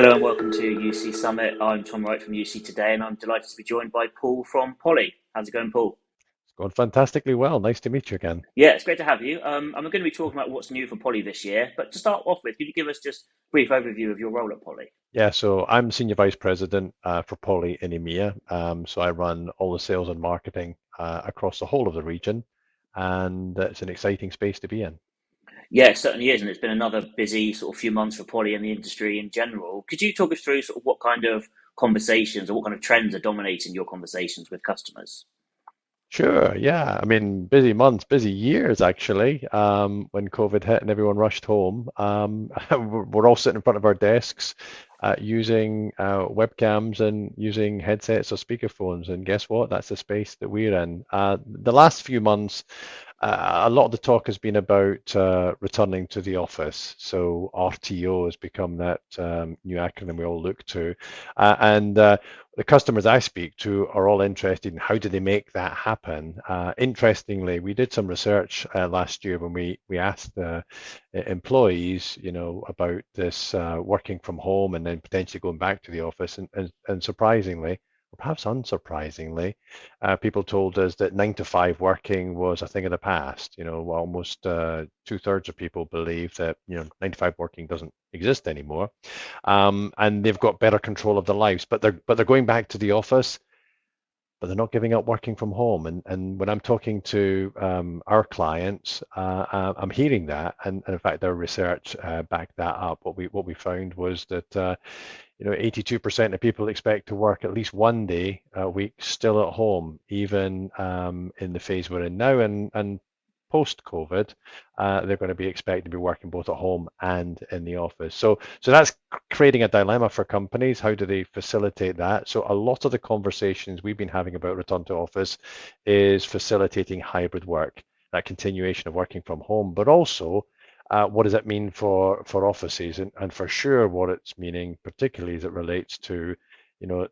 Hello and welcome to UC Summit. I'm Tom Wright from UC Today, and I'm delighted to be joined by Paul from Poly. How's it going, Paul? It's going fantastically well. Nice to meet you again. Yeah, it's great to have you. I'm going to be talking about what's new for Poly this year, but to start off with, could you give us just a brief overview of your role at Poly? Yeah, so I'm Senior Vice President for Poly in EMEA. So I run all the sales and marketing across the whole of the region, and it's an exciting space to be in. Yeah, it certainly is, and it's been another busy sort of few months for Poly and the industry in general. Could you talk us through sort of what kind of conversations or what kind of trends are dominating your conversations with customers? Sure, yeah. I mean, busy months, busy years actually. When COVID hit and everyone rushed home, we're all sitting in front of our desks using webcams and using headsets or speakerphones. And guess what? That's the space that we're in. The last few months, a lot of the talk has been about returning to the office. So RTO has become that new acronym we all look to. And the customers I speak to are all interested in how do they make that happen. Interestingly, we did some research last year when we asked employees, about this working from home and then potentially going back to the office, and surprisingly, or perhaps unsurprisingly, people told us that 9 to 5 working was a thing of the past. Almost two-thirds of people believe that 9 to 5 working doesn't exist anymore, and they've got better control of their lives. But they're going back to the office, but they're not giving up working from home. And when I'm talking to our clients, I'm hearing that, and in fact, their research backed that up. What we found was that 82% of people expect to work at least one day a week still at home, even in the phase we're in now, and post-COVID, they're going to be expected to be working both at home and in the office. So that's creating a dilemma for companies. How do they facilitate that? So a lot of the conversations we've been having about return to office is facilitating hybrid work, that continuation of working from home, but also what does it mean for offices? And for sure, what it's meaning, particularly as it relates to,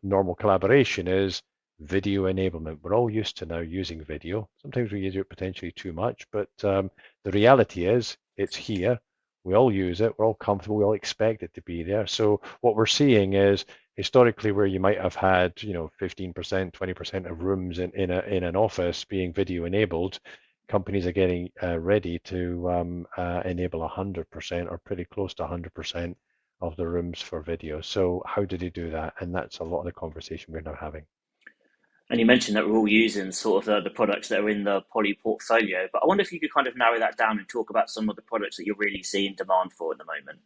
normal collaboration, is video enablement. We're all used to now using video. Sometimes we use it potentially too much, but the reality is it's here. We all use it. We're all comfortable. We all expect it to be there. So what we're seeing is historically where you might have had, 15%, 20% of rooms in an office being video enabled, companies are getting ready to enable 100% or pretty close to 100% of the rooms for video. So how do they do that? And that's a lot of the conversation we're now having. And you mentioned that we're all using sort of the products that are in the Poly portfolio, but I wonder if you could kind of narrow that down and talk about some of the products that you're really seeing demand for at the moment.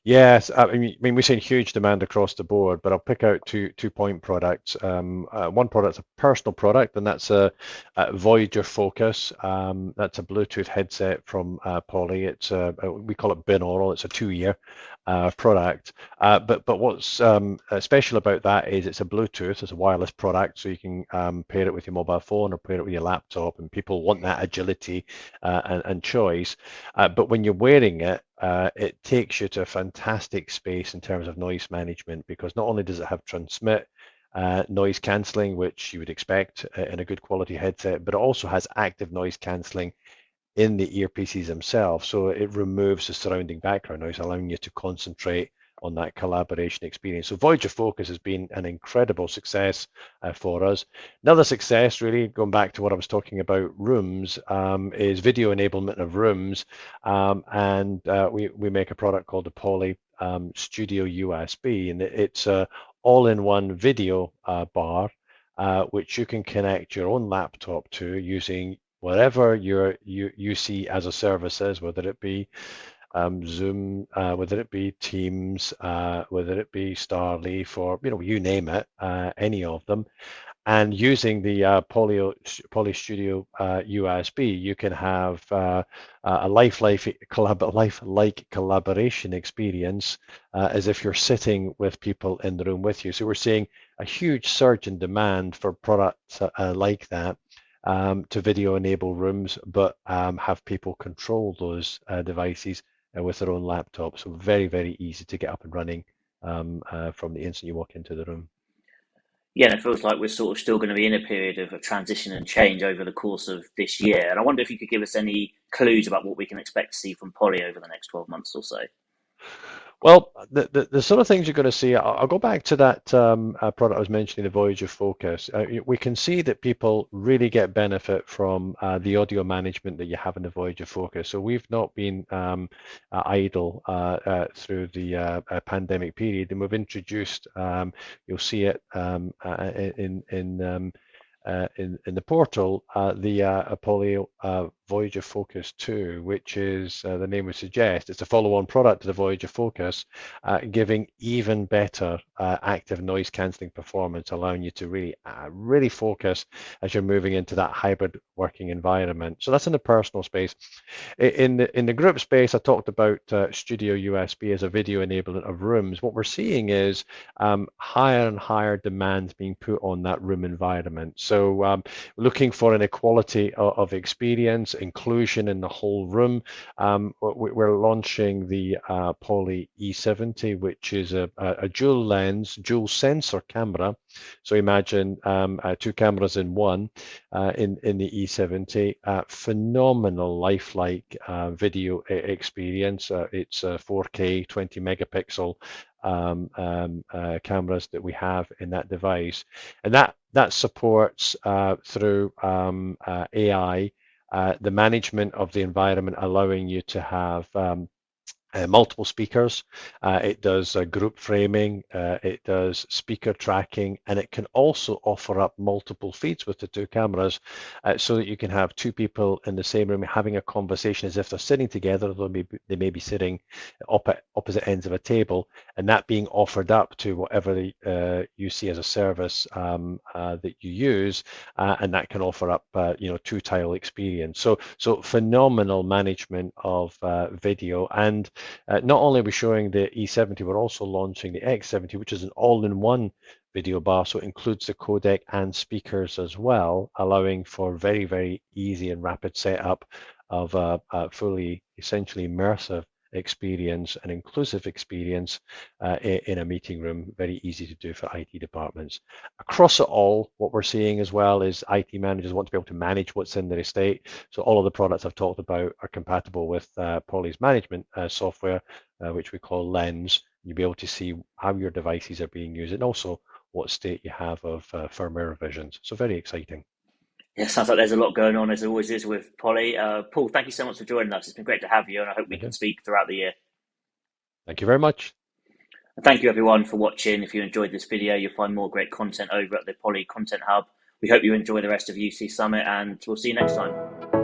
Yes, I mean we're seeing huge demand across the board, but I'll pick out two point products. One product's a personal product, and that's a Voyager Focus. That's a Bluetooth headset from Poly. We call it binaural. It's a 2 year product. But what's special about that is it's a Bluetooth. It's a wireless product, so you can pair it with your mobile phone or pair it with your laptop, and people want that agility and choice. But when you're wearing it, it takes you to a fantastic space in terms of noise management because not only does it have transmit noise cancelling, which you would expect in a good quality headset, but it also has active noise cancelling in the earpieces themselves. So it removes the surrounding background noise, allowing you to concentrate on that collaboration experience. So Voyager Focus has been an incredible success for us. Another success, really, going back to what I was talking about, rooms, is video enablement of rooms. And we make a product called the Poly Studio USB, and it's a all-in-one video bar, which you can connect your own laptop to using whatever you see as a service is, whether it be Zoom, whether it be Teams, whether it be Starleaf, or you name it, any of them. And using the Poly Studio USB, you can have a lifelike collaboration experience as if you're sitting with people in the room with you. So we're seeing a huge surge in demand for products like that to video enable rooms, but have people control those devices with their own laptop. So very, very easy to get up and running from the instant you walk into the room. Yeah, and it feels like we're sort of still going to be in a period of transition and change over the course of this year. And I wonder if you could give us any clues about what we can expect to see from Poly over the next 12 months or so. Well, the sort of things you're going to see, I'll go back to that product I was mentioning, the Voyager Focus. We can see that people really get benefit from the audio management that you have in the Voyager Focus. So we've not been idle through the pandemic period, and we've introduced, you'll see it in the portal, the Apollo Voyager Focus 2, which is, the name would suggest, it's a follow-on product to the Voyager Focus, giving even better active noise cancelling performance, allowing you to really focus as you're moving into that hybrid working environment. So that's in the personal space. In the group space, I talked about Studio USB as a video enablement of rooms. What we're seeing is higher and higher demands being put on that room environment. So looking for an equality of experience, inclusion in the whole room. We're launching the Poly E70, which is a dual lens, dual sensor camera. So imagine two cameras in one in the E70. Phenomenal lifelike video experience. It's 4K 20 megapixel cameras that we have in that device, and that supports through AI the management of the environment, allowing you to have multiple speakers. It does group framing, it does speaker tracking, and it can also offer up multiple feeds with the two cameras so that you can have two people in the same room having a conversation as if they're sitting together, though they may be sitting opposite ends of a table, and that being offered up to whatever you see as a service that you use, and that can offer up two tile experience. So phenomenal management of video. And not only are we showing the E70, we're also launching the X70, which is an all-in-one video bar, so it includes the codec and speakers as well, allowing for very, very easy and rapid setup of a fully, essentially immersive experience, an inclusive experience in a meeting room, very easy to do for IT departments. Across it all, what we're seeing as well is IT managers want to be able to manage what's in their estate. So all of the products I've talked about are compatible with Poly's management software, which we call Lens. You'll be able to see how your devices are being used and also what state you have of firmware revisions. So very exciting. Yeah, sounds like there's a lot going on as there always is with Polly. Paul, thank you so much for joining us. It's been great to have you, and I hope we can Okay. speak throughout the year. Thank you very much. And thank you everyone for watching. If you enjoyed this video, you'll find more great content over at the Poly Content Hub. We hope you enjoy the rest of UC Summit, and we'll see you next time.